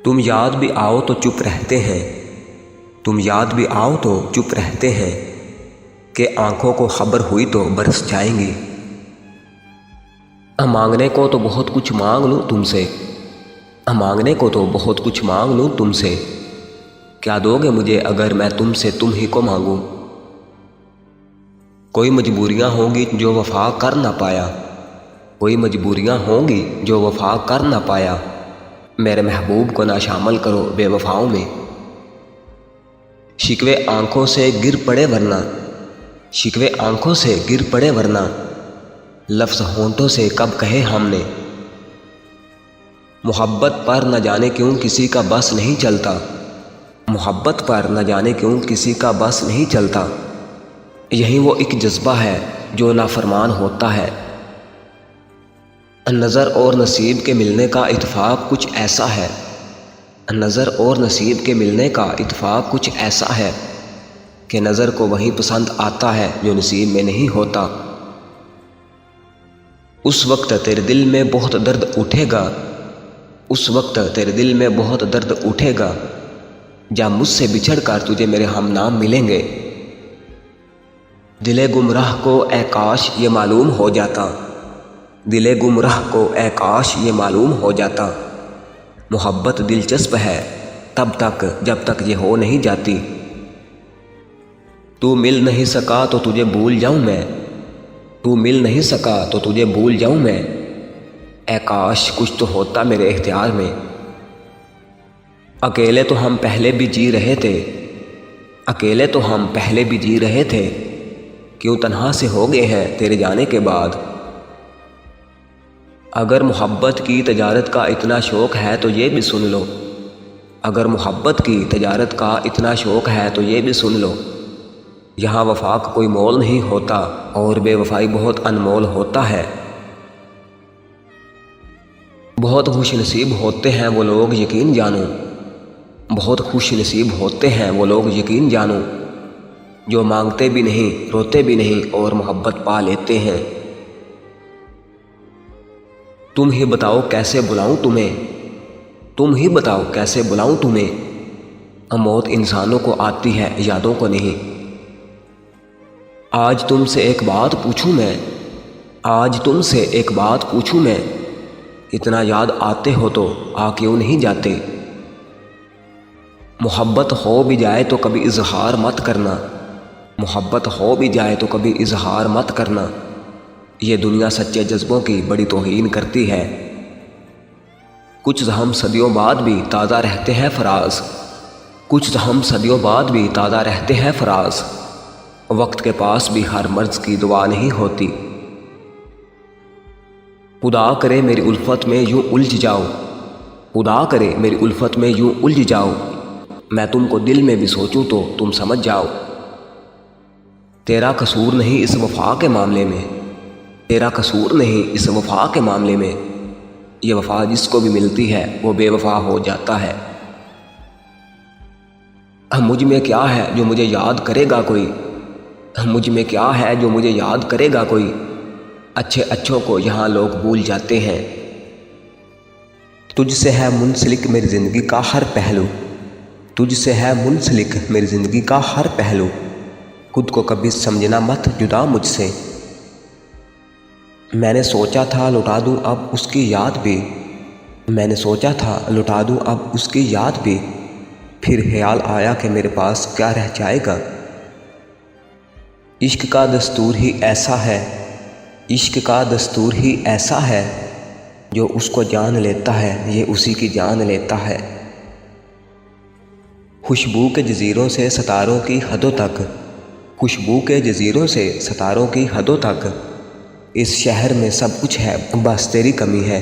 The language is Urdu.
تم یاد بھی آؤ تو چپ رہتے ہیں، تم یاد بھی آؤ تو چپ رہتے ہیں کہ آنکھوں کو خبر ہوئی تو برس جائیں گی۔ مانگنے کو تو بہت کچھ مانگ لوں تم سے، مانگنے کو تو بہت کچھ مانگ لوں تم سے، کیا دو گے مجھے اگر میں تم سے تم ہی کو مانگوں؟ کوئی مجبوریاں ہوں گی جو وفا کر نہ پایا، کوئی مجبوریاں ہوں گی جو وفا کر نہ پایا، میرے محبوب کو نہ شامل کرو بے وفاؤں میں۔ شکوے آنکھوں سے گر پڑے ورنہ، شکوے آنکھوں سے گر پڑے ورنہ، لفظ ہونٹوں سے کب کہے ہم نے۔ محبت پر نہ جانے کیوں کسی کا بس نہیں چلتا، محبت پر نہ جانے کیوں کسی کا بس نہیں چلتا، یہی وہ ایک جذبہ ہے جو نافرمان ہوتا ہے۔ نظر اور نصیب کے ملنے کا اتفاق کچھ ایسا ہے، نظر اور نصیب کے ملنے کا اتفاق کچھ ایسا ہے کہ نظر کو وہی پسند آتا ہے جو نصیب میں نہیں ہوتا۔ اس وقت تیرے دل میں بہت درد اٹھے گا، اس وقت تیرے دل میں بہت درد اٹھے گا جب مجھ سے بچھڑ کر تجھے میرے ہم نام ملیں گے۔ دل گمراہ کو اے کاش یہ معلوم ہو جاتا، دل گمراہ کو اے کاش یہ معلوم ہو جاتا، محبت دلچسپ ہے تب تک جب تک یہ ہو نہیں جاتی۔ تو مل نہیں سکا تو تجھے بھول جاؤں میں، تو مل نہیں سکا تو تجھے بھول جاؤں میں، اے کاش کچھ تو ہوتا میرے اختیار میں۔ اکیلے تو ہم پہلے بھی جی رہے تھے، اکیلے تو ہم پہلے بھی جی رہے تھے، کیوں تنہا سے ہو گئے ہیں تیرے جانے کے بعد۔ اگر محبت کی تجارت کا اتنا شوق ہے تو یہ بھی سن لو، اگر محبت کی تجارت کا اتنا شوق ہے تو یہ بھی سن لو، یہاں وفا کا کوئی مول نہیں ہوتا اور بے وفائی بہت انمول ہوتا ہے۔ بہت خوش نصیب ہوتے ہیں وہ لوگ یقین جانو، بہت خوش نصیب ہوتے ہیں وہ لوگ یقین جانو، جو مانگتے بھی نہیں روتے بھی نہیں اور محبت پا لیتے ہیں۔ تم ہی بتاؤ کیسے بلاؤں تمہیں، تم ہی بتاؤ کیسے بلاؤں تمہیں، موت انسانوں کو آتی ہے یادوں کو نہیں۔ آج تم سے ایک بات پوچھوں میں، آج تم سے ایک بات پوچھوں میں، اتنا یاد آتے ہو تو آ کیوں نہیں جاتے؟ محبت ہو بھی جائے تو کبھی اظہار مت کرنا، محبت ہو بھی جائے تو کبھی اظہار مت کرنا، یہ دنیا سچے جذبوں کی بڑی توہین کرتی ہے۔ کچھ زخم صدیوں بعد بھی تازہ رہتے ہیں فراز، کچھ زخم صدیوں بعد بھی تازہ رہتے ہیں فراز، وقت کے پاس بھی ہر مرض کی دوا نہیں ہوتی۔ خدا کرے میری الفت میں یوں الجھ جاؤ، خدا کرے میری الفت میں یوں الجھ جاؤ، میں تم کو دل میں بھی سوچوں تو تم سمجھ جاؤ۔ تیرا قصور نہیں اس وفا کے معاملے میں، تیرا قصور نہیں اس وفا کے معاملے میں، یہ وفا جس کو بھی ملتی ہے وہ بے وفا ہو جاتا ہے۔ مجھ میں کیا ہے جو مجھے یاد کرے گا کوئی، مجھ میں کیا ہے جو مجھے یاد کرے گا کوئی، اچھے اچھوں کو یہاں لوگ بھول جاتے ہیں۔ تجھ سے ہے منسلک میری زندگی کا ہر پہلو، تجھ سے ہے منسلک میری زندگی کا ہر پہلو، خود کو کبھی سمجھنا مت جدا مجھ سے۔ میں نے سوچا تھا لٹا دوں اب اس کی یاد بھی، میں نے سوچا تھا لٹا دوں اب اس کی یاد بھی، پھر خیال آیا کہ میرے پاس کیا رہ جائے گا۔ عشق کا دستور ہی ایسا ہے، عشق کا دستور ہی ایسا ہے، جو اس کو جان لیتا ہے یہ اسی کی جان لیتا ہے۔ خوشبو کے جزیروں سے ستاروں کی حدوں تک، خوشبو کے جزیروں سے ستاروں کی حدوں تک، اس شہر میں سب کچھ ہے بس تیری کمی ہے۔